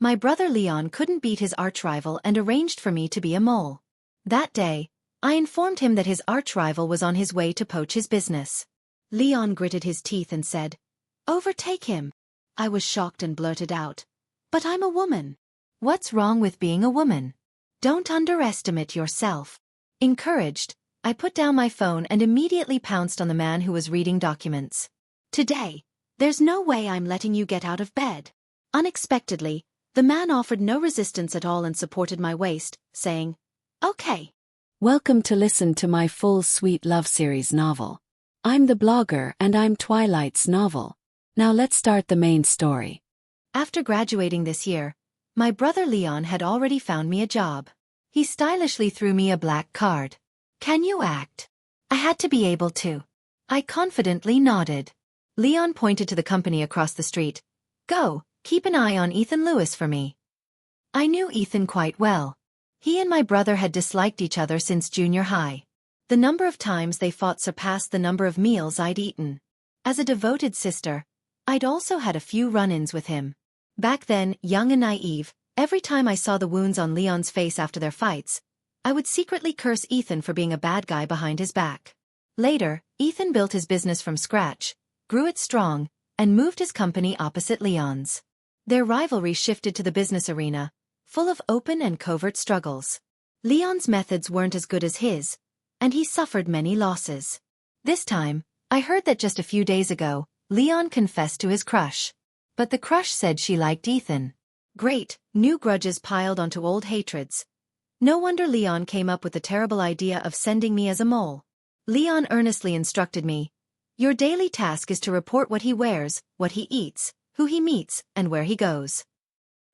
My brother Leon couldn't beat his archrival and arranged for me to be a mole. That day, I informed him that his archrival was on his way to poach his business. Leon gritted his teeth and said, "Overtake him." I was shocked and blurted out, "But I'm a woman." "What's wrong with being a woman? Don't underestimate yourself." Encouraged, I put down my phone and immediately pounced on the man who was reading documents. "Today, there's no way I'm letting you get out of bed." Unexpectedly, the man offered no resistance at all and supported my waist, saying, "Okay." Welcome to listen to my full sweet love series novel. I'm the blogger and I'm Twilight's novel. Now let's start the main story. After graduating this year, my brother Leon had already found me a job. He stylishly threw me a black card. "Can you act?" I had to be able to. I confidently nodded. Leon pointed to the company across the street. "Go, keep an eye on Ethan Lewis for me." I knew Ethan quite well. He and my brother had disliked each other since junior high. The number of times they fought surpassed the number of meals I'd eaten. As a devoted sister, I'd also had a few run-ins with him. Back then, young and naive, every time I saw the wounds on Leon's face after their fights, I would secretly curse Ethan for being a bad guy behind his back. Later, Ethan built his business from scratch, grew it strong, and moved his company opposite Leon's. Their rivalry shifted to the business arena, full of open and covert struggles. Leon's methods weren't as good as his, and he suffered many losses. This time, I heard that just a few days ago, Leon confessed to his crush. But the crush said she liked Ethan. Great, new grudges piled onto old hatreds. No wonder Leon came up with the terrible idea of sending me as a mole. Leon earnestly instructed me, "Your daily task is to report what he wears, what he eats, who he meets, and where he goes.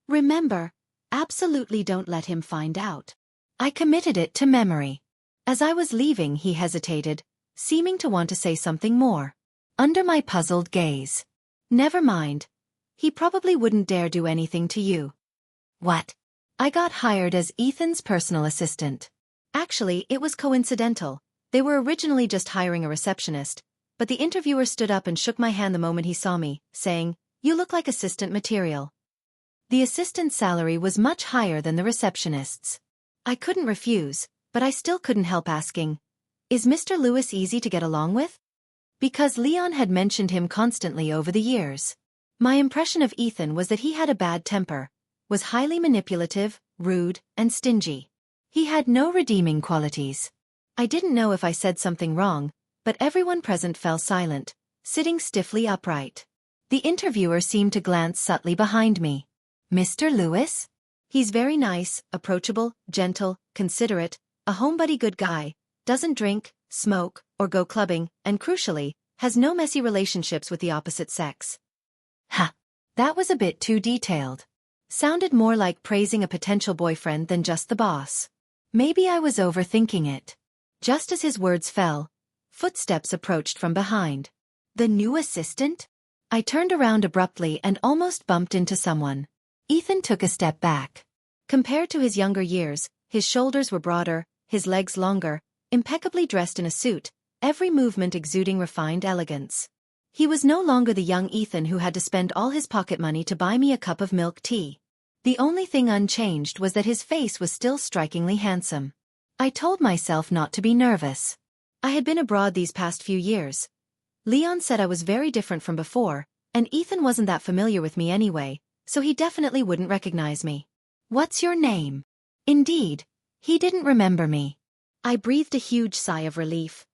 Remember, absolutely don't let him find out." I committed it to memory. As I was leaving, he hesitated, seeming to want to say something more. Under my puzzled gaze, "Never mind. He probably wouldn't dare do anything to you." What? I got hired as Ethan's personal assistant. Actually, it was coincidental. They were originally just hiring a receptionist, but the interviewer stood up and shook my hand the moment he saw me, saying, "You look like assistant material." The assistant's salary was much higher than the receptionist's. I couldn't refuse, but I still couldn't help asking, "Is Mr. Lewis easy to get along with?" Because Leon had mentioned him constantly over the years. My impression of Ethan was that he had a bad temper, was highly manipulative, rude, and stingy. He had no redeeming qualities. I didn't know if I said something wrong, but everyone present fell silent, sitting stiffly upright. The interviewer seemed to glance subtly behind me. "Mr. Lewis? He's very nice, approachable, gentle, considerate, a homebody good guy, doesn't drink, smoke, or go clubbing, and crucially, has no messy relationships with the opposite sex." Ha! That was a bit too detailed. Sounded more like praising a potential boyfriend than just the boss. Maybe I was overthinking it. Just as his words fell, footsteps approached from behind. The new assistant? I turned around abruptly and almost bumped into someone. Ethan took a step back. Compared to his younger years, his shoulders were broader, his legs longer, impeccably dressed in a suit, every movement exuding refined elegance. He was no longer the young Ethan who had to spend all his pocket money to buy me a cup of milk tea. The only thing unchanged was that his face was still strikingly handsome. I told myself not to be nervous. I had been abroad these past few years. Leon said I was very different from before, and Ethan wasn't that familiar with me anyway, so he definitely wouldn't recognize me. "What's your name?" Indeed, he didn't remember me. I breathed a huge sigh of relief.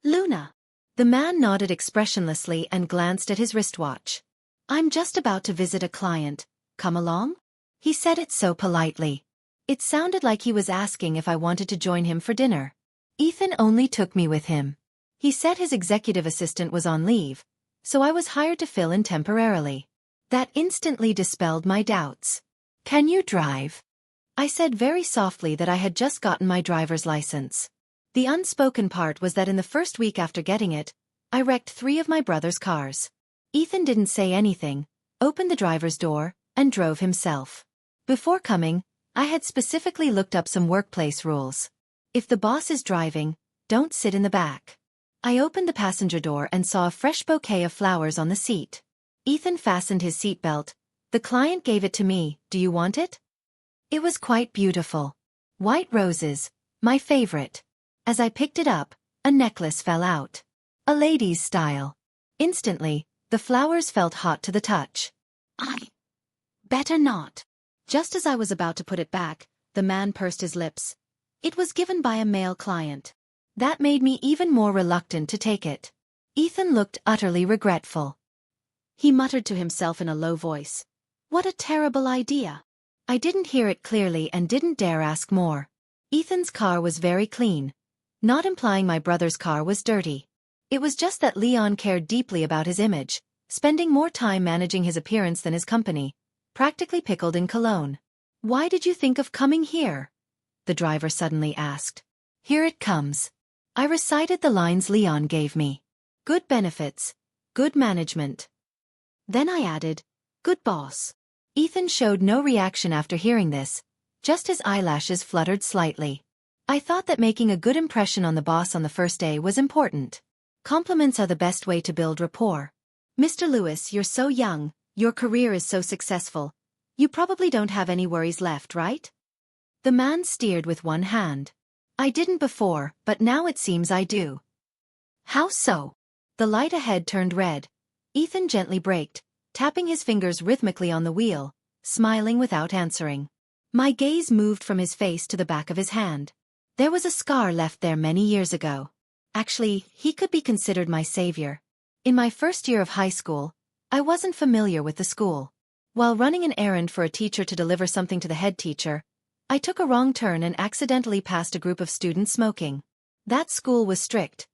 "Luna." The man nodded expressionlessly and glanced at his wristwatch. "I'm just about to visit a client. Come along?" He said it so politely. It sounded like he was asking if I wanted to join him for dinner. Ethan only took me with him. He said his executive assistant was on leave, so I was hired to fill in temporarily. That instantly dispelled my doubts. "Can you drive?" I said very softly that I had just gotten my driver's license. The unspoken part was that in the first week after getting it, I wrecked 3 of my brother's cars. Ethan didn't say anything, opened the driver's door, and drove himself. Before coming, I had specifically looked up some workplace rules. If the boss is driving, don't sit in the back. I opened the passenger door and saw a fresh bouquet of flowers on the seat. Ethan fastened his seatbelt, The client gave it to me, do you want it? It was quite beautiful. White roses, my favorite. As I picked it up, a necklace fell out. A lady's style. Instantly, the flowers felt hot to the touch. I better not. Just as I was about to put it back, the man pursed his lips. It was given by a male client. That made me even more reluctant to take it. Ethan looked utterly regretful. He muttered to himself in a low voice. What a terrible idea. I didn't hear it clearly and didn't dare ask more. Ethan's car was very clean, not implying my brother's car was dirty. It was just that Leon cared deeply about his image, spending more time managing his appearance than his company, practically pickled in cologne. Why did you think of coming here? The driver suddenly asked. Here it comes. I recited the lines Leon gave me. Good benefits, good management. Then I added, good boss. Ethan showed no reaction after hearing this, just his eyelashes fluttered slightly. I thought that making a good impression on the boss on the first day was important. Compliments are the best way to build rapport. Mr. Lewis, you're so young, your career is so successful. You probably don't have any worries left, right? The man steered with one hand. I didn't before, but now it seems I do. How so? The light ahead turned red. Ethan gently braked, tapping his fingers rhythmically on the wheel, smiling without answering. My gaze moved from his face to the back of his hand. There was a scar left there many years ago. Actually, he could be considered my savior. In my first year of high school, I wasn't familiar with the school. While running an errand for a teacher to deliver something to the head teacher, I took a wrong turn and accidentally passed a group of students smoking. That school was strict.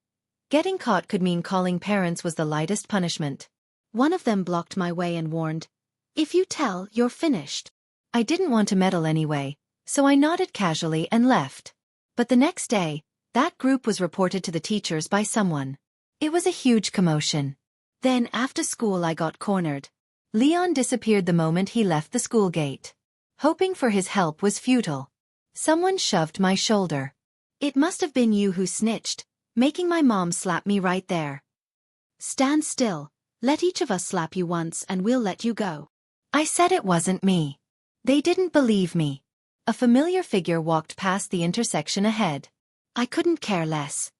Getting caught could mean calling parents was the lightest punishment. One of them blocked my way and warned, "If you tell, you're finished." I didn't want to meddle anyway, so I nodded casually and left. But the next day, that group was reported to the teachers by someone. It was a huge commotion. Then after school I got cornered. Leon disappeared the moment he left the school gate. Hoping for his help was futile. Someone shoved my shoulder. It must have been you who snitched, making my mom slap me right there. Stand still, let each of us slap you once and we'll let you go. I said it wasn't me. They didn't believe me. A familiar figure walked past the intersection ahead. I couldn't care less.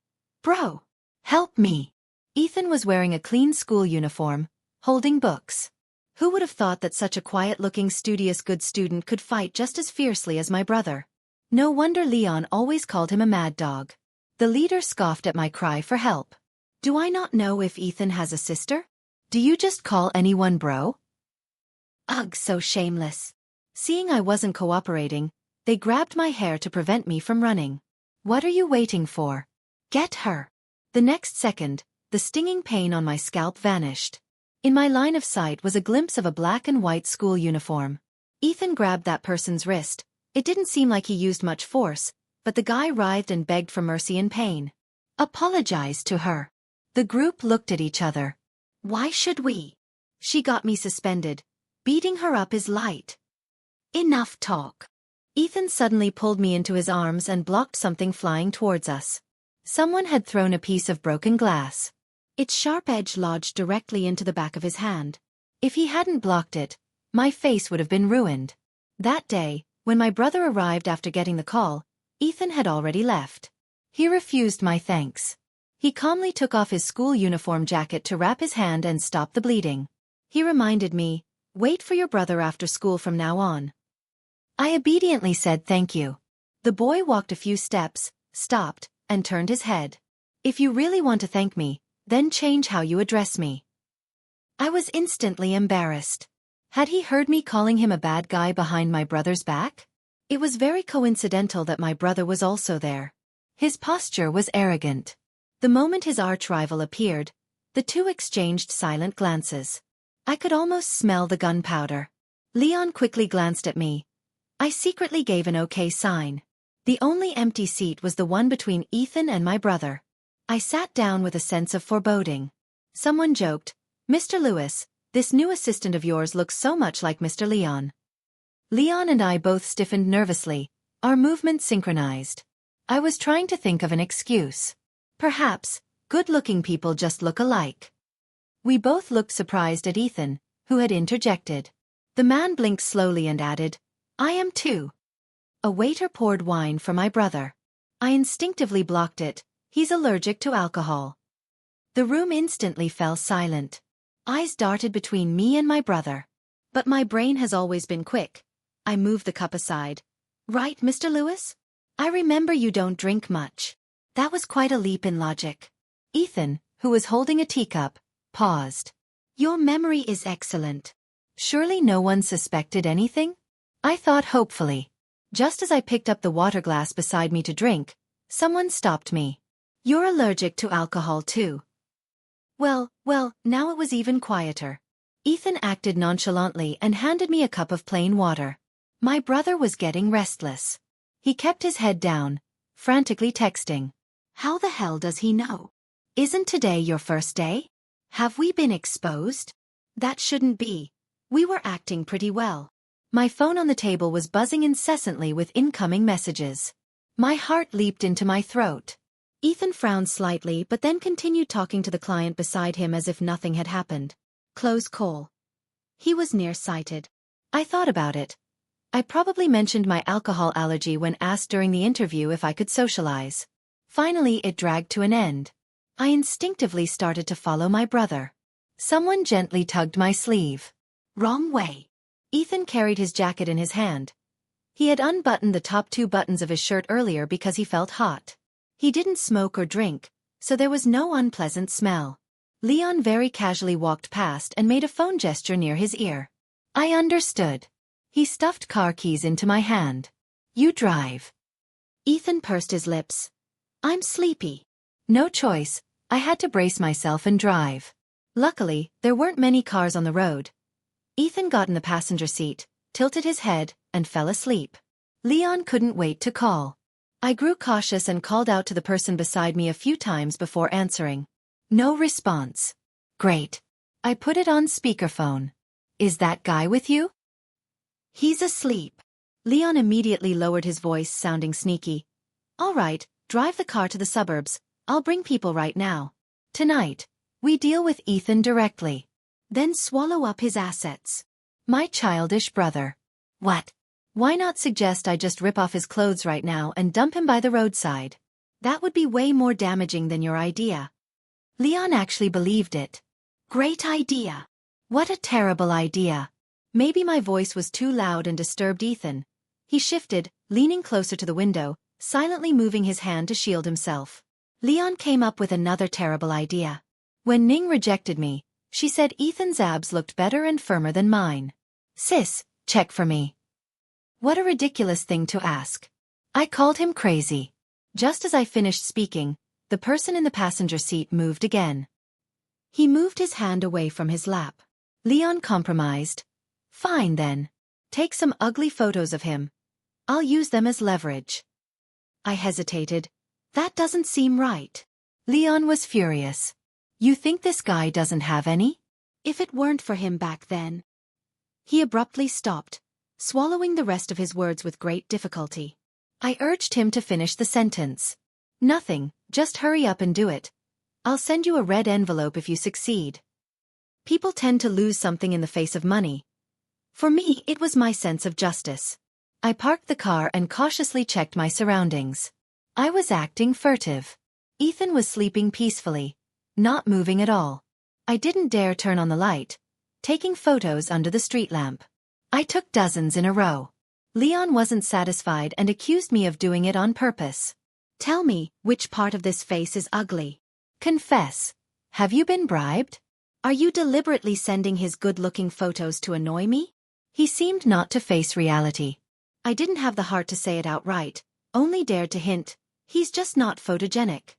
Bro, help me. Ethan was wearing a clean school uniform, holding books. Who would have thought that such a quiet-looking, studious good student could fight just as fiercely as my brother? No wonder Leon always called him a mad dog. The leader scoffed at my cry for help. Do I not know if Ethan has a sister? Do you just call anyone bro? Ugh, so shameless. Seeing I wasn't cooperating, they grabbed my hair to prevent me from running. What are you waiting for? Get her. The next second, the stinging pain on my scalp vanished. In my line of sight was a glimpse of a black and white school uniform. Ethan grabbed that person's wrist. It didn't seem like he used much force, but the guy writhed and begged for mercy in pain. Apologize to her. The group looked at each other. Why should we? She got me suspended. Beating her up is light. Enough talk. Ethan suddenly pulled me into his arms and blocked something flying towards us. Someone had thrown a piece of broken glass. Its sharp edge lodged directly into the back of his hand. If he hadn't blocked it, my face would have been ruined. That day, when my brother arrived after getting the call, Ethan had already left. He refused my thanks. He calmly took off his school uniform jacket to wrap his hand and stop the bleeding. He reminded me, wait for your brother after school from now on. I obediently said thank you. The boy walked a few steps, stopped, and turned his head. If you really want to thank me, then change how you address me. I was instantly embarrassed. Had he heard me calling him a bad guy behind my brother's back? It was very coincidental that my brother was also there. His posture was arrogant. The moment his archrival appeared, the two exchanged silent glances. I could almost smell the gunpowder. Leon quickly glanced at me. I secretly gave an okay sign. The only empty seat was the one between Ethan and my brother. I sat down with a sense of foreboding. Someone joked, Mr. Lewis, this new assistant of yours looks so much like Mr. Leon. Leon and I both stiffened nervously, our movements synchronized. I was trying to think of an excuse. Perhaps, good-looking people just look alike. We both looked surprised at Ethan, who had interjected. The man blinked slowly and added, I am too. A waiter poured wine for my brother. I instinctively blocked it. He's allergic to alcohol. The room instantly fell silent. Eyes darted between me and my brother. But my brain has always been quick. I moved the cup aside. Right, Mr. Lewis? I remember you don't drink much. That was quite a leap in logic. Ethan, who was holding a teacup, paused. Your memory is excellent. Surely no one suspected anything? I thought hopefully. Just as I picked up the water glass beside me to drink, someone stopped me. You're allergic to alcohol too. Well, now it was even quieter. Ethan acted nonchalantly and handed me a cup of plain water. My brother was getting restless. He kept his head down, frantically texting. How the hell does he know? Isn't today your first day? Have we been exposed? That shouldn't be. We were acting pretty well. My phone on the table was buzzing incessantly with incoming messages. My heart leaped into my throat. Ethan frowned slightly but then continued talking to the client beside him as if nothing had happened. Close call. He was nearsighted. I thought about it. I probably mentioned my alcohol allergy when asked during the interview if I could socialize. Finally, it dragged to an end. I instinctively started to follow my brother. Someone gently tugged my sleeve. Wrong way. Ethan carried his jacket in his hand. He had unbuttoned the top 2 buttons of his shirt earlier because he felt hot. He didn't smoke or drink, so there was no unpleasant smell. Leon very casually walked past and made a phone gesture near his ear. I understood. He stuffed car keys into my hand. You drive. Ethan pursed his lips. I'm sleepy. No choice, I had to brace myself and drive. Luckily, there weren't many cars on the road. Ethan got in the passenger seat, tilted his head, and fell asleep. Leon couldn't wait to call. I grew cautious and called out to the person beside me a few times before answering. No response. Great. I put it on speakerphone. Is that guy with you? He's asleep. Leon immediately lowered his voice, sounding sneaky. All right, drive the car to the suburbs. I'll bring people right now. Tonight, we deal with Ethan directly. Then swallow up his assets. My childish brother. What? Why not suggest I just rip off his clothes right now and dump him by the roadside? That would be way more damaging than your idea. Leon actually believed it. Great idea. What a terrible idea. Maybe my voice was too loud and disturbed Ethan. He shifted, leaning closer to the window, silently moving his hand to shield himself. Leon came up with another terrible idea. When Ning rejected me, she said Ethan's abs looked better and firmer than mine. Sis, check for me. What a ridiculous thing to ask. I called him crazy. Just as I finished speaking, the person in the passenger seat moved again. He moved his hand away from his lap. Leon compromised. Fine then. Take some ugly photos of him. I'll use them as leverage. I hesitated. That doesn't seem right. Leon was furious. You think this guy doesn't have any? If it weren't for him back then. He abruptly stopped, swallowing the rest of his words with great difficulty. I urged him to finish the sentence. Nothing, just hurry up and do it. I'll send you a red envelope if you succeed. People tend to lose something in the face of money. For me, it was my sense of justice. I parked the car and cautiously checked my surroundings. I was acting furtive. Ethan was sleeping peacefully, not moving at all. I didn't dare turn on the light, taking photos under the street lamp. I took dozens in a row. Leon wasn't satisfied and accused me of doing it on purpose. Tell me, which part of this face is ugly? Confess. Have you been bribed? Are you deliberately sending his good-looking photos to annoy me? He seemed not to face reality. I didn't have the heart to say it outright, only dared to hint, he's just not photogenic.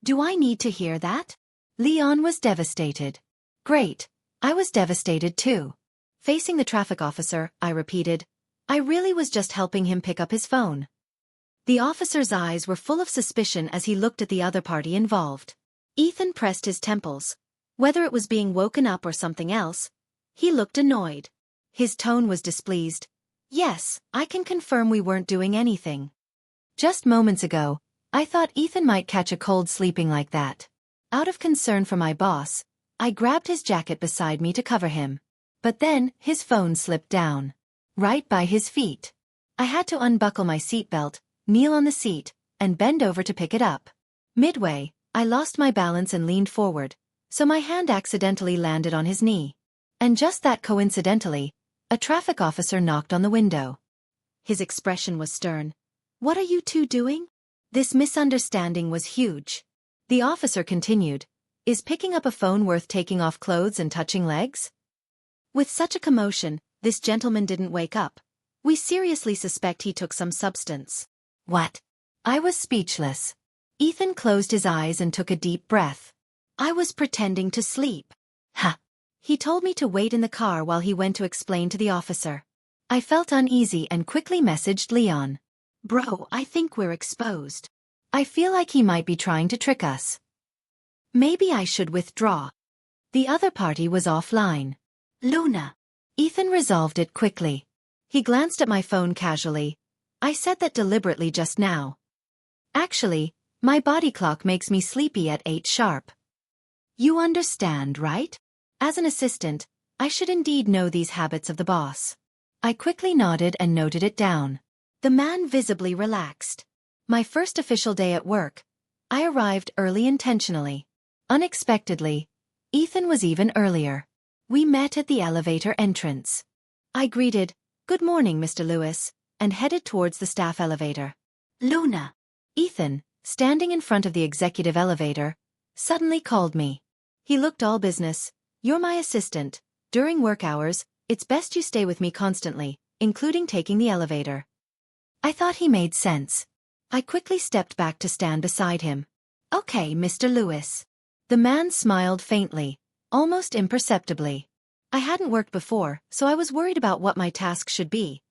Do I need to hear that? Leon was devastated. Great. I was devastated too. Facing the traffic officer, I repeated, I really was just helping him pick up his phone. The officer's eyes were full of suspicion as he looked at the other party involved. Ethan pressed his temples. Whether it was being woken up or something else, he looked annoyed. His tone was displeased. Yes, I can confirm we weren't doing anything. Just moments ago, I thought Ethan might catch a cold sleeping like that. Out of concern for my boss, I grabbed his jacket beside me to cover him. But then, his phone slipped down. Right by his feet. I had to unbuckle my seatbelt, kneel on the seat, and bend over to pick it up. Midway, I lost my balance and leaned forward, so my hand accidentally landed on his knee. And just that coincidentally, a traffic officer knocked on the window. His expression was stern. "What are you two doing?" This misunderstanding was huge. The officer continued, "Is picking up a phone worth taking off clothes and touching legs?" With such a commotion, this gentleman didn't wake up. We seriously suspect he took some substance. What? I was speechless. Ethan closed his eyes and took a deep breath. I was pretending to sleep. Ha! He told me to wait in the car while he went to explain to the officer. I felt uneasy and quickly messaged Leon. "Bro, I think we're exposed. I feel like he might be trying to trick us. Maybe I should withdraw." The other party was offline. "Luna." Ethan resolved it quickly. He glanced at my phone casually. "I said that deliberately just now. Actually, my body clock makes me sleepy at 8 sharp. You understand, right? As an assistant, I should indeed know these habits of the boss." I quickly nodded and noted it down. The man visibly relaxed. My first official day at work. I arrived early intentionally. Unexpectedly, Ethan was even earlier. We met at the elevator entrance. I greeted, "Good morning, Mr. Lewis," and headed towards the staff elevator. "Luna." Ethan, standing in front of the executive elevator, suddenly called me. He looked all business. "You're my assistant. During work hours, it's best you stay with me constantly, including taking the elevator." I thought he made sense. I quickly stepped back to stand beside him. "Okay, Mr. Lewis." The man smiled faintly, almost imperceptibly. I hadn't worked before, so I was worried about what my task should be.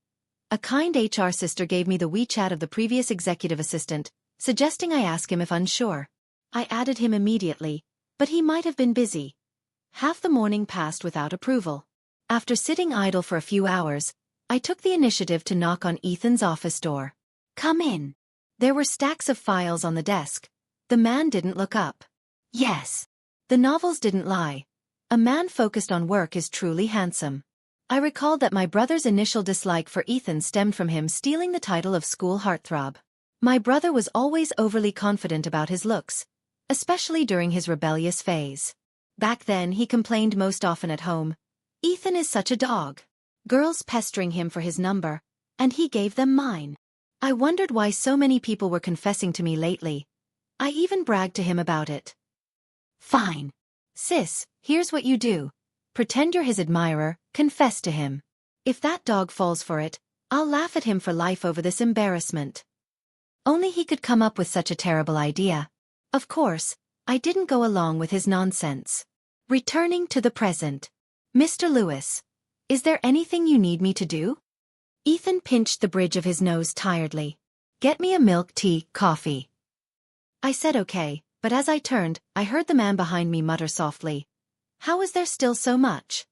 A kind HR sister gave me the WeChat of the previous executive assistant, suggesting I ask him if unsure. I added him immediately, but he might have been busy. Half the morning passed without approval. After sitting idle for a few hours, I took the initiative to knock on Ethan's office door. "Come in." There were stacks of files on the desk. The man didn't look up. Yes. The novels didn't lie. A man focused on work is truly handsome. I recalled that my brother's initial dislike for Ethan stemmed from him stealing the title of school heartthrob. My brother was always overly confident about his looks, especially during his rebellious phase. Back then he complained most often at home, "Ethan is such a dog. Girls pestering him for his number, and he gave them mine." I wondered why so many people were confessing to me lately. I even bragged to him about it. "Fine. Sis, here's what you do. Pretend you're his admirer, confess to him. If that dog falls for it, I'll laugh at him for life over this embarrassment." Only he could come up with such a terrible idea. Of course, I didn't go along with his nonsense. Returning to the present. "Mr. Lewis, is there anything you need me to do?" Ethan pinched the bridge of his nose tiredly. "Get me a milk tea, coffee." I said okay, but as I turned, I heard the man behind me mutter softly, "How is there still so much?"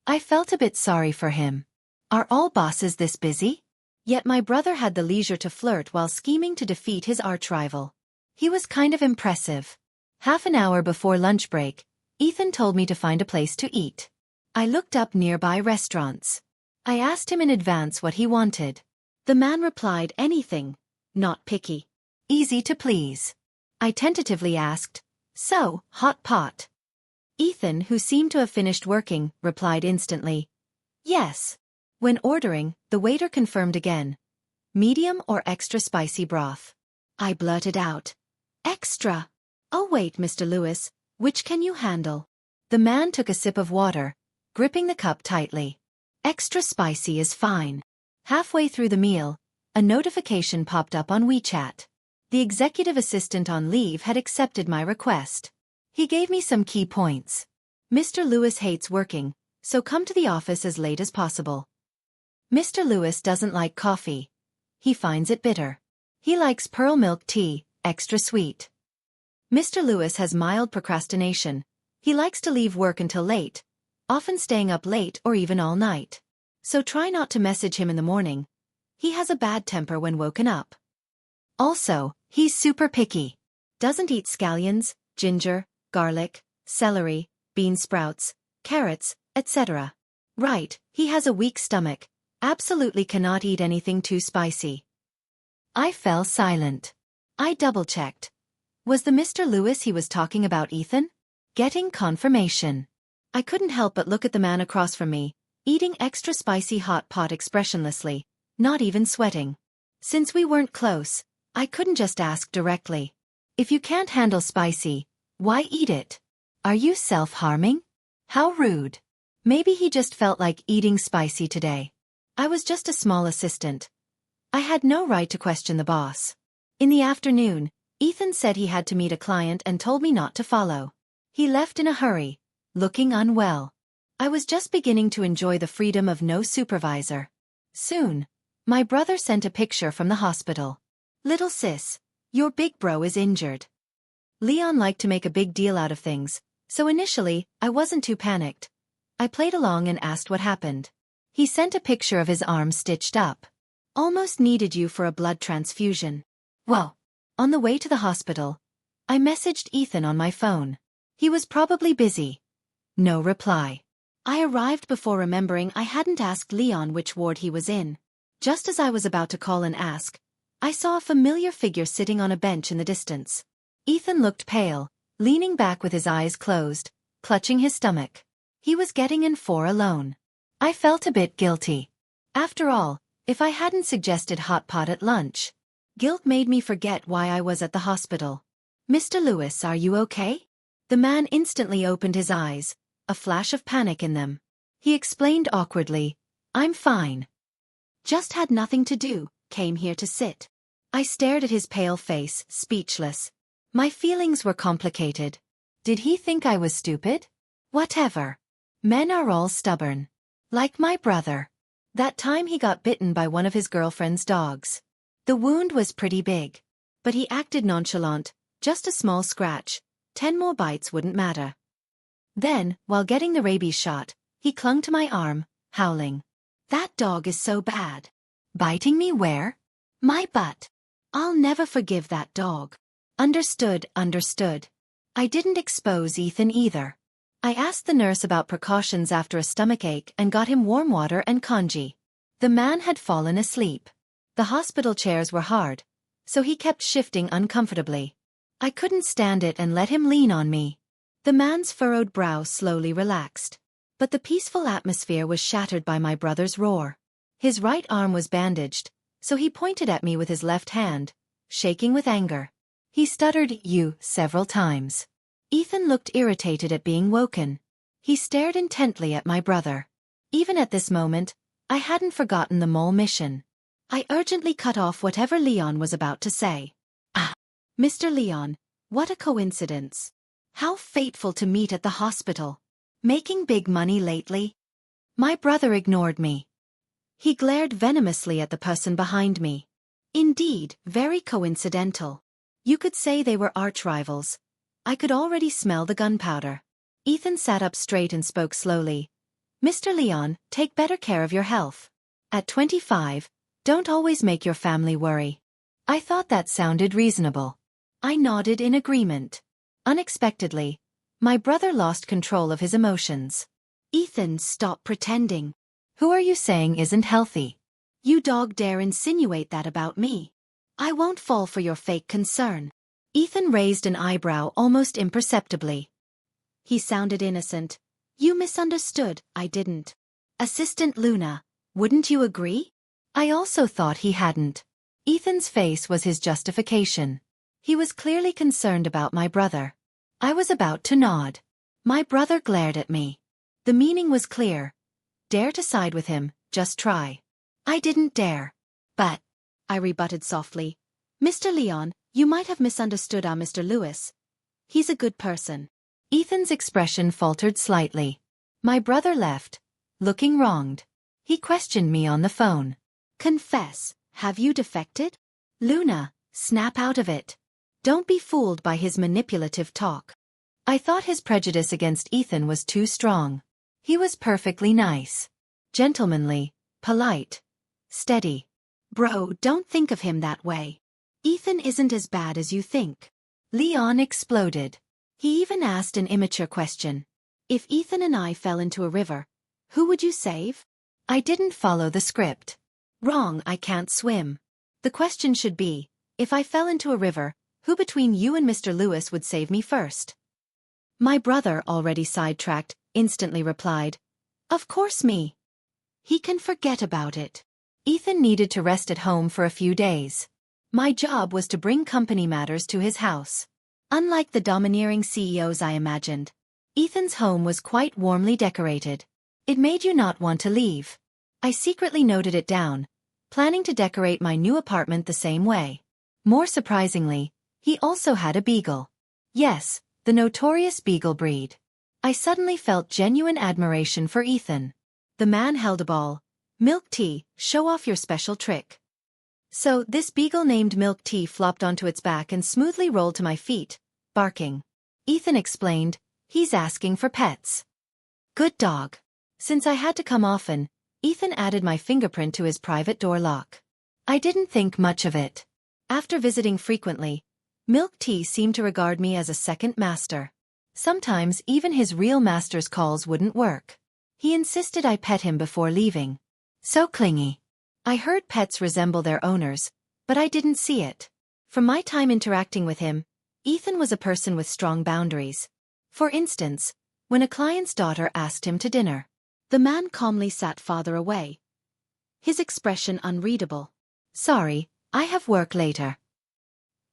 I felt a bit sorry for him. Are all bosses this busy? Yet my brother had the leisure to flirt while scheming to defeat his archrival. He was kind of impressive. Half an hour before lunch break, Ethan told me to find a place to eat. I looked up nearby restaurants. I asked him in advance what he wanted. The man replied anything, not picky. Easy to please. I tentatively asked, "So, hot pot?" Ethan, who seemed to have finished working, replied instantly, "Yes." When ordering, the waiter confirmed again, "Medium or extra spicy broth?" I blurted out, "Extra." "Oh wait, Mr. Lewis, which can you handle?" The man took a sip of water, gripping the cup tightly. "Extra spicy is fine." Halfway through the meal, a notification popped up on WeChat. The executive assistant on leave had accepted my request. He gave me some key points. "Mr. Lewis hates working, so come to the office as late as possible. Mr. Lewis doesn't like coffee. He finds it bitter. He likes pearl milk tea, extra sweet. Mr. Lewis has mild procrastination. He likes to leave work until late, often staying up late or even all night. So try not to message him in the morning. He has a bad temper when woken up. Also, he's super picky. Doesn't eat scallions, ginger, garlic, celery, bean sprouts, carrots, etc. Right, he has a weak stomach. Absolutely cannot eat anything too spicy. I fell silent. I double-checked. Was the Mr. Lewis he was talking about Ethan? Getting confirmation. I couldn't help but look at the man across from me, eating extra spicy hot pot expressionlessly, not even sweating. Since we weren't close, I couldn't just ask directly. If you can't handle spicy, why eat it? Are you self-harming? How rude. Maybe he just felt like eating spicy today. I was just a small assistant. I had no right to question the boss. In the afternoon, Ethan said he had to meet a client and told me not to follow. He left in a hurry, looking unwell. I was just beginning to enjoy the freedom of no supervisor. Soon, my brother sent a picture from the hospital. Little sis, your big bro is injured. Leon liked to make a big deal out of things, so initially, I wasn't too panicked. I played along and asked what happened. He sent a picture of his arm stitched up. Almost needed you for a blood transfusion. Well, on the way to the hospital, I messaged Ethan on my phone. He was probably busy. No reply. I arrived before remembering I hadn't asked Leon which ward he was in. Just as I was about to call and ask, I saw a familiar figure sitting on a bench in the distance. Ethan looked pale, leaning back with his eyes closed, clutching his stomach. He was getting in for alone. I felt a bit guilty. After all, if I hadn't suggested hot pot at lunch, guilt made me forget why I was at the hospital. Mr. Lewis, are you okay? The man instantly opened his eyes, a flash of panic in them. He explained awkwardly, I'm fine. Just had nothing to do, came here to sit. I stared at his pale face, speechless. My feelings were complicated. Did he think I was stupid? Whatever. Men are all stubborn. Like my brother. That time he got bitten by one of his girlfriend's dogs. The wound was pretty big. But he acted nonchalant, just a small scratch. 10 more bites wouldn't matter. Then, while getting the rabies shot, he clung to my arm, howling. That dog is so bad. Biting me where? My butt. I'll never forgive that dog. Understood. I didn't expose Ethan either. I asked the nurse about precautions after a stomachache and got him warm water and congee. The man had fallen asleep. The hospital chairs were hard, so he kept shifting uncomfortably. I couldn't stand it and let him lean on me. The man's furrowed brow slowly relaxed. But the peaceful atmosphere was shattered by my brother's roar. His right arm was bandaged, so he pointed at me with his left hand, shaking with anger. He stuttered, "You," several times. Ethan looked irritated at being woken. He stared intently at my brother. Even at this moment, I hadn't forgotten the mole mission. I urgently cut off whatever Leon was about to say. Mr. Leon, what a coincidence. How fateful to meet at the hospital. Making big money lately? My brother ignored me. He glared venomously at the person behind me. Indeed, very coincidental. You could say they were archrivals. I could already smell the gunpowder. Ethan sat up straight and spoke slowly. Mr. Leon, take better care of your health. At 25, don't always make your family worry. I thought that sounded reasonable. I nodded in agreement. Unexpectedly, my brother lost control of his emotions. Ethan, stop pretending. Who are you saying isn't healthy? You dog dare insinuate that about me. I won't fall for your fake concern. Ethan raised an eyebrow almost imperceptibly. He sounded innocent. You misunderstood, I didn't. Assistant Luna, wouldn't you agree? I also thought he hadn't. Ethan's face was his justification. He was clearly concerned about my brother. I was about to nod. My brother glared at me. The meaning was clear. Dare to side with him, just try. I didn't dare. But, I rebutted softly, Mr. Leon, you might have misunderstood our Mr. Lewis. He's a good person. Ethan's expression faltered slightly. My brother left, looking wronged. He questioned me on the phone. Confess, have you defected? Luna, snap out of it. Don't be fooled by his manipulative talk. I thought his prejudice against Ethan was too strong. He was perfectly nice. Gentlemanly, polite, steady. Bro, don't think of him that way. Ethan isn't as bad as you think. Leon exploded. He even asked an immature question. If Ethan and I fell into a river, Who would you save? I didn't follow the script. Wrong, I can't swim. The question should be, if I fell into a river, who between you and Mr. Lewis would save me first? My brother, already sidetracked, instantly replied, Of course me. He can forget about it. Ethan needed to rest at home for a few days. My job was to bring company matters to his house. Unlike the domineering CEOs I imagined, Ethan's home was quite warmly decorated. It made you not want to leave. I secretly noted it down, planning to decorate my new apartment the same way. More surprisingly, he also had a beagle. Yes, the notorious beagle breed. I suddenly felt genuine admiration for Ethan. The man held a ball. Milk tea, show off your special trick. So, this beagle named Milk Tea flopped onto its back and smoothly rolled to my feet, barking. Ethan explained, he's asking for pets. Good dog. Since I had to come often, Ethan added my fingerprint to his private door lock. I didn't think much of it. After visiting frequently, Milk Tea seemed to regard me as a second master. Sometimes even his real master's calls wouldn't work. He insisted I pet him before leaving. So clingy. I heard pets resemble their owners, but I didn't see it. From my time interacting with him, Ethan was a person with strong boundaries. For instance, when a client's daughter asked him to dinner, the man calmly sat farther away, his expression unreadable. Sorry, I have work later.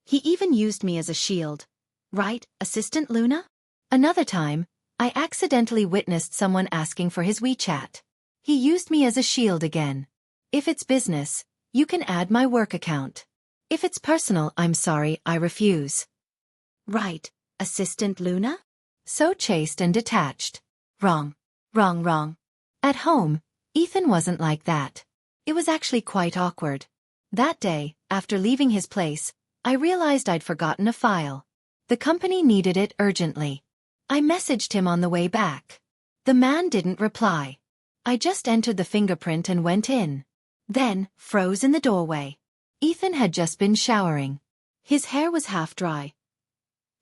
He even used me as a shield. Right, Assistant Luna? Another time, I accidentally witnessed someone asking for his WeChat. He used me as a shield again. If it's business, you can add my work account. If it's personal, I'm sorry, I refuse. Right, Assistant Luna? So chaste and detached. Wrong. Wrong, wrong. At home, Ethan wasn't like that. It was actually quite awkward. That day, after leaving his place, I realized I'd forgotten a file. The company needed it urgently. I messaged him on the way back. The man didn't reply. I just entered the fingerprint and went in. Then, froze in the doorway. Ethan had just been showering. His hair was half dry,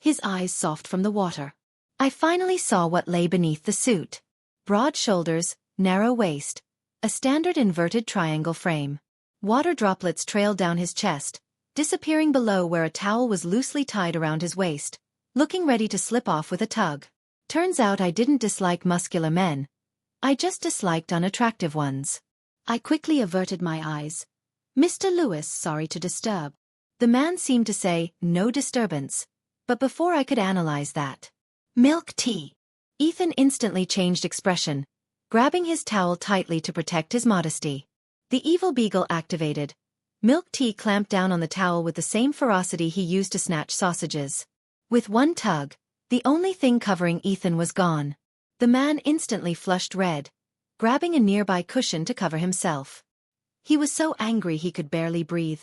his eyes soft from the water. I finally saw what lay beneath the suit. Broad shoulders, narrow waist, a standard inverted triangle frame. Water droplets trailed down his chest, disappearing below where a towel was loosely tied around his waist, looking ready to slip off with a tug. Turns out I didn't dislike muscular men. I just disliked unattractive ones. I quickly averted my eyes. Mr. Lewis, sorry to disturb. The man seemed to say, no disturbance. But before I could analyze that. Milk tea. Ethan instantly changed expression, grabbing his towel tightly to protect his modesty. The evil beagle activated. Milk Tea clamped down on the towel with the same ferocity he used to snatch sausages. With one tug, the only thing covering Ethan was gone. The man instantly flushed red, grabbing a nearby cushion to cover himself. He was so angry he could barely breathe.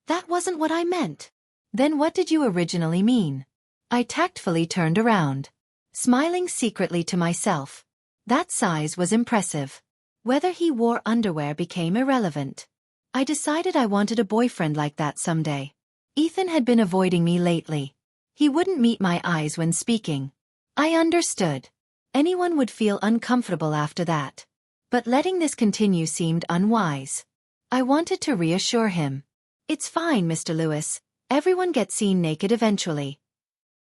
That wasn't what I meant. Then what did you originally mean? I tactfully turned around, smiling secretly to myself. That size was impressive. Whether he wore underwear became irrelevant. I decided I wanted a boyfriend like that someday. Ethan had been avoiding me lately. He wouldn't meet my eyes when speaking. I understood. Anyone would feel uncomfortable after that. But letting this continue seemed unwise. I wanted to reassure him. It's fine, Mr. Lewis. Everyone gets seen naked eventually.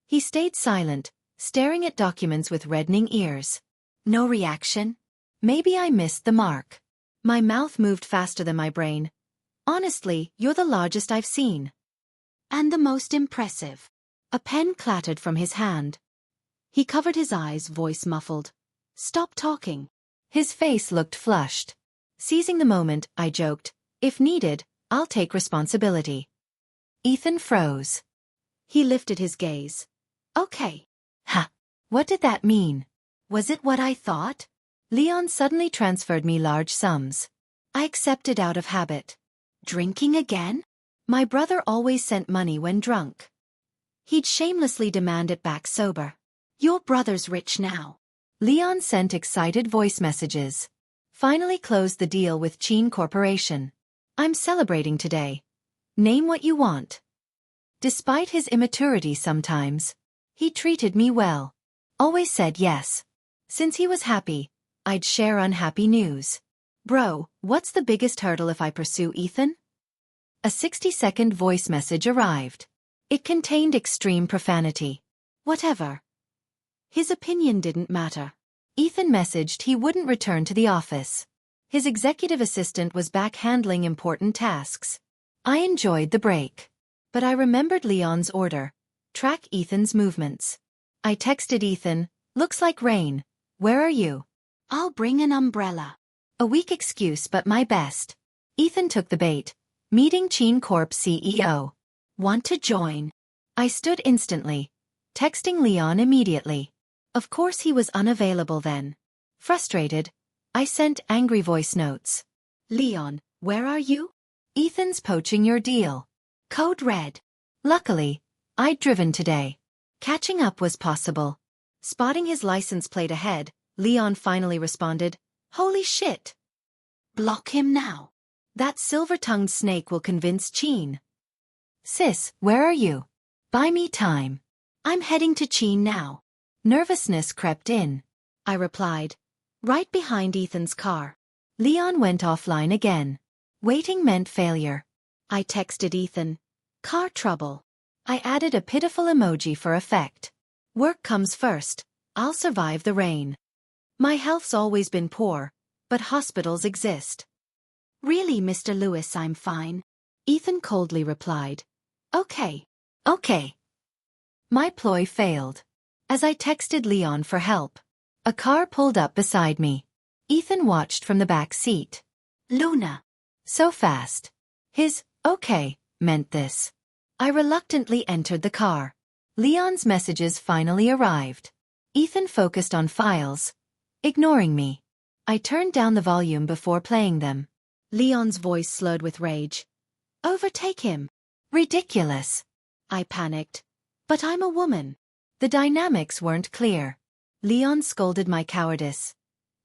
He stayed silent, staring at documents with reddening ears. No reaction? Maybe I missed the mark. My mouth moved faster than my brain. Honestly, you're the largest I've seen. And the most impressive. A pen clattered from his hand. He covered his eyes, voice muffled. Stop talking. His face looked flushed. Seizing the moment, I joked, if needed, I'll take responsibility. Ethan froze. He lifted his gaze. Okay. Ha! What did that mean? Was it what I thought? Leon suddenly transferred me large sums. I accepted out of habit. Drinking again? My brother always sent money when drunk. He'd shamelessly demand it back sober. Your brother's rich now. Leon sent excited voice messages. Finally closed the deal with Cheen Corporation. I'm celebrating today. Name what you want. Despite his immaturity sometimes, he treated me well. Always said yes. Since he was happy, I'd share unhappy news. Bro, what's the biggest hurdle if I pursue Ethan? A 60-second voice message arrived. It contained extreme profanity. Whatever. His opinion didn't matter. Ethan messaged he wouldn't return to the office. His executive assistant was back handling important tasks. I enjoyed the break. But I remembered Leon's order. Track Ethan's movements. I texted Ethan, looks like rain. Where are you? I'll bring an umbrella. A weak excuse but my best. Ethan took the bait. Meeting Cheen Corp CEO. Want to join? I stood instantly. Texting Leon immediately. Of course he was unavailable then. Frustrated, I sent angry voice notes. Leon, where are you? Ethan's poaching your deal. Code red. Luckily, I'd driven today. Catching up was possible. Spotting his license plate ahead, Leon finally responded, holy shit. Block him now. That silver-tongued snake will convince Cheen. Sis, where are you? Buy me time. I'm heading to Cheen now. Nervousness crept in. I replied, right behind Ethan's car. Leon went offline again. Waiting meant failure. I texted Ethan, car trouble. I added a pitiful emoji for effect. Work comes first. I'll survive the rain. My health's always been poor, but hospitals exist. Really, Mr. Lewis, I'm fine. Ethan coldly replied. Okay. My ploy failed. As I texted Leon for help, a car pulled up beside me. Ethan watched from the back seat. Luna. So fast. His, okay, meant this. I reluctantly entered the car. Leon's messages finally arrived. Ethan focused on files, ignoring me. I turned down the volume before playing them. Leon's voice slowed with rage. Overtake him. Ridiculous. I panicked. But I'm a woman. The dynamics weren't clear. Leon scolded my cowardice.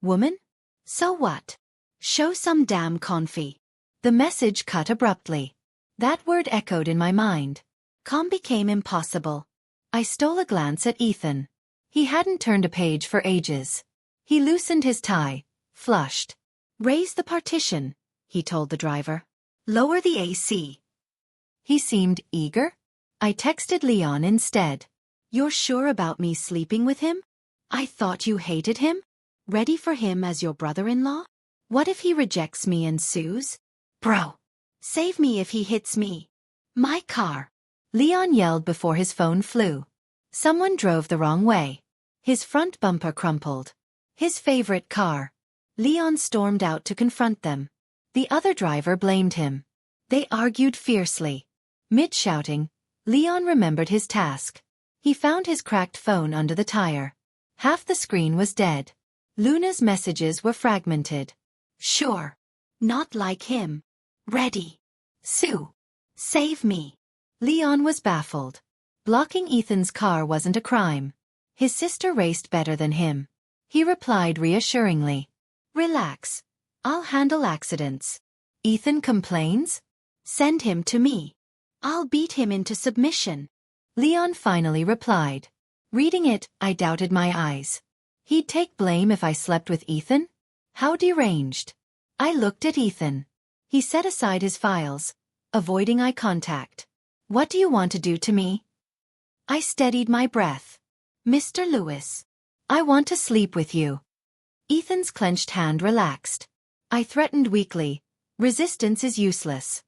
Woman? So what? Show some damn confy. The message cut abruptly. That word echoed in my mind. Calm became impossible. I stole a glance at Ethan. He hadn't turned a page for ages. He loosened his tie, flushed. Raise the partition, he told the driver. Lower the AC. He seemed eager. I texted Leon instead. You're sure about me sleeping with him? I thought you hated him? Ready for him as your brother-in-law? What if he rejects me and sues? Bro. Save me if he hits me. My car. Leon yelled before his phone flew. Someone drove the wrong way. His front bumper crumpled. His favorite car. Leon stormed out to confront them. The other driver blamed him. They argued fiercely. Mid-shouting, Leon remembered his task. He found his cracked phone under the tire. Half the screen was dead. Luna's messages were fragmented. Sure. Not like him. Ready. Sue. Save me. Leon was baffled. Blocking Ethan's car wasn't a crime. His sister raced better than him. He replied reassuringly. Relax. I'll handle accidents. Ethan complains? Send him to me. I'll beat him into submission. Leon finally replied. Reading it, I doubted my eyes. He'd take blame if I slept with Ethan? How deranged. I looked at Ethan. He set aside his files, avoiding eye contact. What do you want to do to me? I steadied my breath. Mr. Lewis. I want to sleep with you. Ethan's clenched hand relaxed. I threatened weakly. Resistance is useless.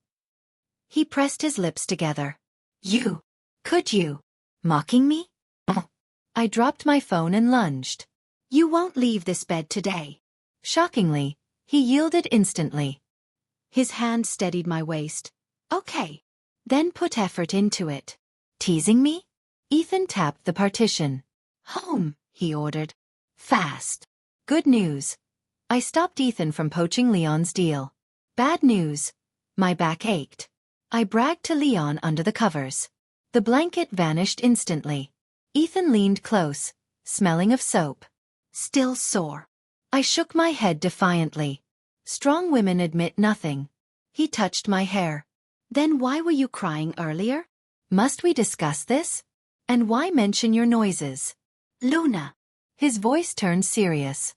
He pressed his lips together. You. Could you? Mocking me? I dropped my phone and lunged. You won't leave this bed today. Shockingly, he yielded instantly. His hand steadied my waist. Okay. Then put effort into it. Teasing me? Ethan tapped the partition. Home, he ordered. Fast. Good news. I stopped Ethan from poaching Leon's deal. Bad news. My back ached. I bragged to Leon under the covers. The blanket vanished instantly. Ethan leaned close, smelling of soap. Still sore. I shook my head defiantly. Strong women admit nothing. He touched my hair. Then why were you crying earlier? Must we discuss this? And why mention your noises? Luna. His voice turned serious.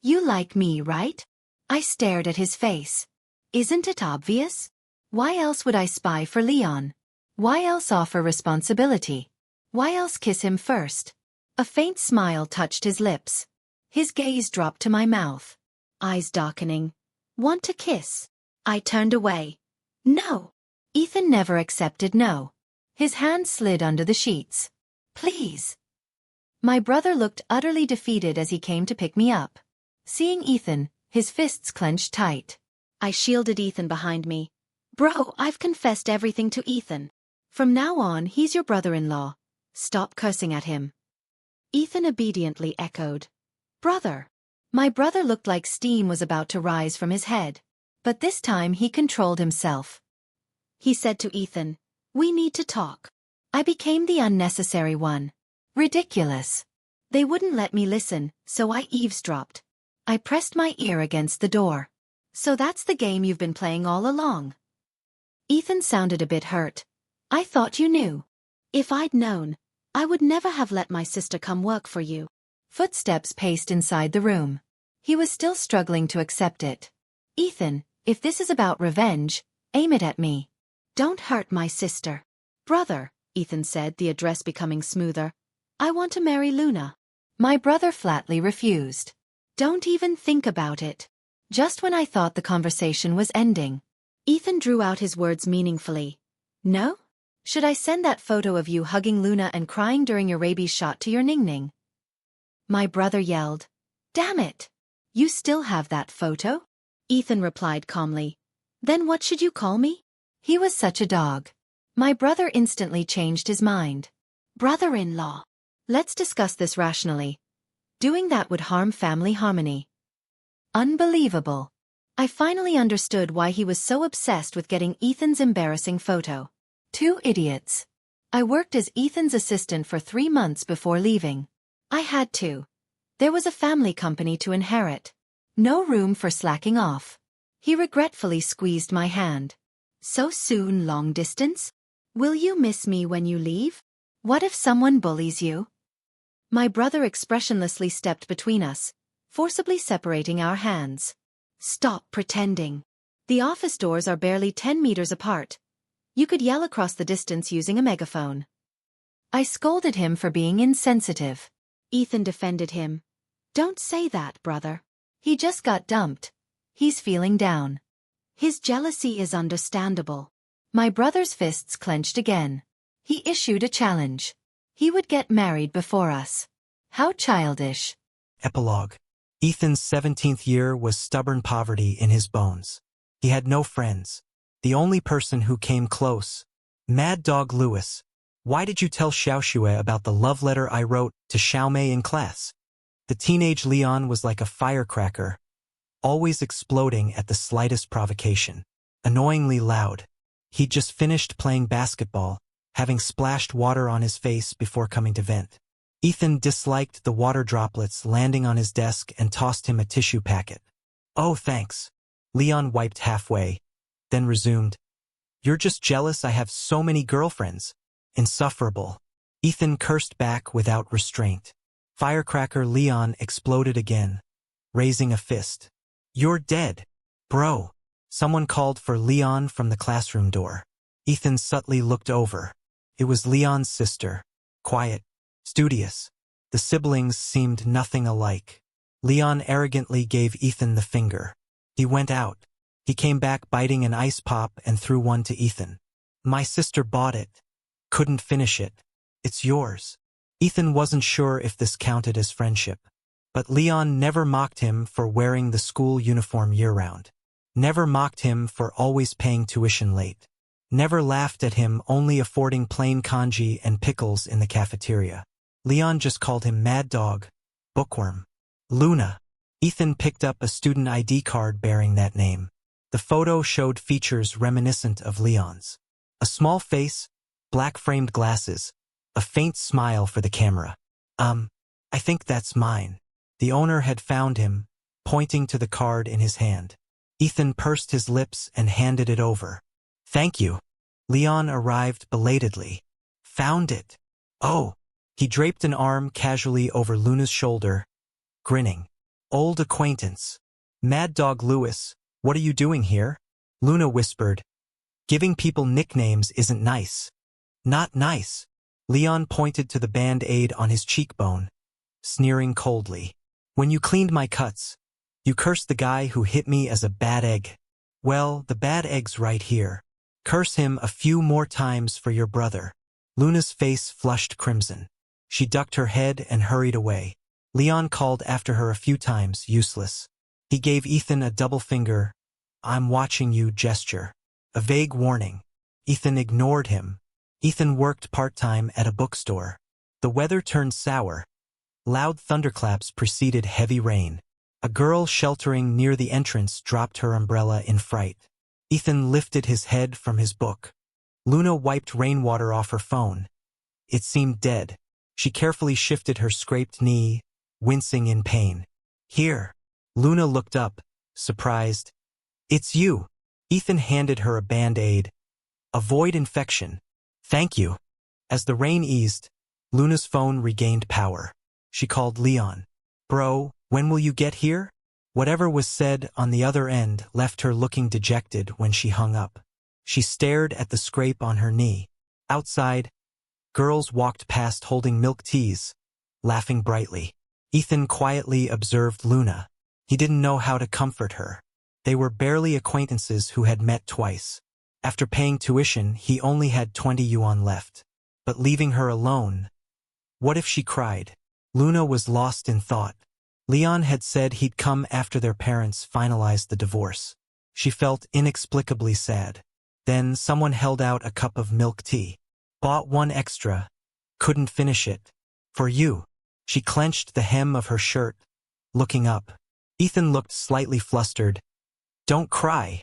You like me, right? I stared at his face. Isn't it obvious? Why else would I spy for Leon? Why else offer responsibility? Why else kiss him first? A faint smile touched his lips. His gaze dropped to my mouth. Eyes darkening. Want to kiss? I turned away. No. Ethan never accepted no. His hand slid under the sheets. Please. My brother looked utterly defeated as he came to pick me up. Seeing Ethan, his fists clenched tight. I shielded Ethan behind me. Bro, I've confessed everything to Ethan. From now on, he's your brother-in-law. Stop cursing at him. Ethan obediently echoed. Brother. My brother looked like steam was about to rise from his head. But this time he controlled himself. He said to Ethan, we need to talk. I became the unnecessary one. Ridiculous. They wouldn't let me listen, so I eavesdropped. I pressed my ear against the door. So that's the game you've been playing all along. Ethan sounded a bit hurt. I thought you knew. If I'd known, I would never have let my sister come work for you. Footsteps paced inside the room. He was still struggling to accept it. Ethan, if this is about revenge, aim it at me. Don't hurt my sister. Brother, Ethan said, the address becoming smoother. I want to marry Luna. My brother flatly refused. Don't even think about it. Just when I thought the conversation was ending, Ethan drew out his words meaningfully. No? Should I send that photo of you hugging Luna and crying during your rabies shot to your Ning-Ning? My brother yelled. Damn it! You still have that photo? Ethan replied calmly. Then what should you call me? He was such a dog. My brother instantly changed his mind. Brother-in-law. Let's discuss this rationally. Doing that would harm family harmony. Unbelievable. I finally understood why he was so obsessed with getting Ethan's embarrassing photo. Two idiots. I worked as Ethan's assistant for 3 months before leaving. I had to. There was a family company to inherit. No room for slacking off. He regretfully squeezed my hand. So soon, long distance? Will you miss me when you leave? What if someone bullies you? My brother expressionlessly stepped between us, forcibly separating our hands. Stop pretending. The office doors are barely 10 meters apart. You could yell across the distance using a megaphone. I scolded him for being insensitive. Ethan defended him. Don't say that, brother. He just got dumped. He's feeling down. His jealousy is understandable. My brother's fists clenched again. He issued a challenge. He would get married before us. How childish. Epilogue. Ethan's 17th year was stubborn poverty in his bones. He had no friends. The only person who came close. Mad Dog Lewis. Why did you tell Xiaoxue about the love letter I wrote to Xiaomei in class? The teenage Leon was like a firecracker, always exploding at the slightest provocation. Annoyingly loud. He'd just finished playing basketball, having splashed water on his face before coming to vent. Ethan disliked the water droplets landing on his desk and tossed him a tissue packet. Oh, thanks. Leon wiped halfway, then resumed. You're just jealous I have so many girlfriends. Insufferable. Ethan cursed back without restraint. Firecracker Leon exploded again, raising a fist. You're dead, bro. Someone called for Leon from the classroom door. Ethan subtly looked over. It was Leon's sister. Quiet. Studious. The siblings seemed nothing alike. Leon arrogantly gave Ethan the finger. He went out. He came back biting an ice pop and threw one to Ethan. My sister bought it. Couldn't finish it. It's yours. Ethan wasn't sure if this counted as friendship. But Leon never mocked him for wearing the school uniform year-round. Never mocked him for always paying tuition late. Never laughed at him only affording plain congee and pickles in the cafeteria. Leon just called him Mad Dog, Bookworm. Luna. Ethan picked up a student ID card bearing that name. The photo showed features reminiscent of Leon's. A small face, black-framed glasses, a faint smile for the camera. I think that's mine. The owner had found him, pointing to the card in his hand. Ethan pursed his lips and handed it over. Thank you. Leon arrived belatedly. Found it. Oh. He draped an arm casually over Luna's shoulder, grinning. Old acquaintance. Mad Dog Lewis, what are you doing here? Luna whispered. Giving people nicknames isn't nice. Not nice. Leon pointed to the band-aid on his cheekbone, sneering coldly. When you cleaned my cuts, you cursed the guy who hit me as a bad egg. Well, the bad egg's right here. Curse him a few more times for your brother. Luna's face flushed crimson. She ducked her head and hurried away. Leon called after her a few times, useless. He gave Ethan a double finger, I'm watching you gesture. A vague warning. Ethan ignored him. Ethan worked part-time at a bookstore. The weather turned sour. Loud thunderclaps preceded heavy rain. A girl sheltering near the entrance dropped her umbrella in fright. Ethan lifted his head from his book. Luna wiped rainwater off her phone. It seemed dead. She carefully shifted her scraped knee, wincing in pain. Here. Luna looked up, surprised. It's you. Ethan handed her a band-aid. Avoid infection. Thank you. As the rain eased, Luna's phone regained power. She called Leon. Bro, when will you get here? Whatever was said on the other end left her looking dejected when she hung up. She stared at the scrape on her knee. Outside, girls walked past holding milk teas, laughing brightly. Ethan quietly observed Luna. He didn't know how to comfort her. They were barely acquaintances who had met twice. After paying tuition, he only had 20 yuan left. But leaving her alone, what if she cried? Luna was lost in thought. Leon had said he'd come after their parents finalized the divorce. She felt inexplicably sad. Then someone held out a cup of milk tea. Bought one extra. Couldn't finish it. For you. She clenched the hem of her shirt, looking up. Ethan looked slightly flustered. Don't cry.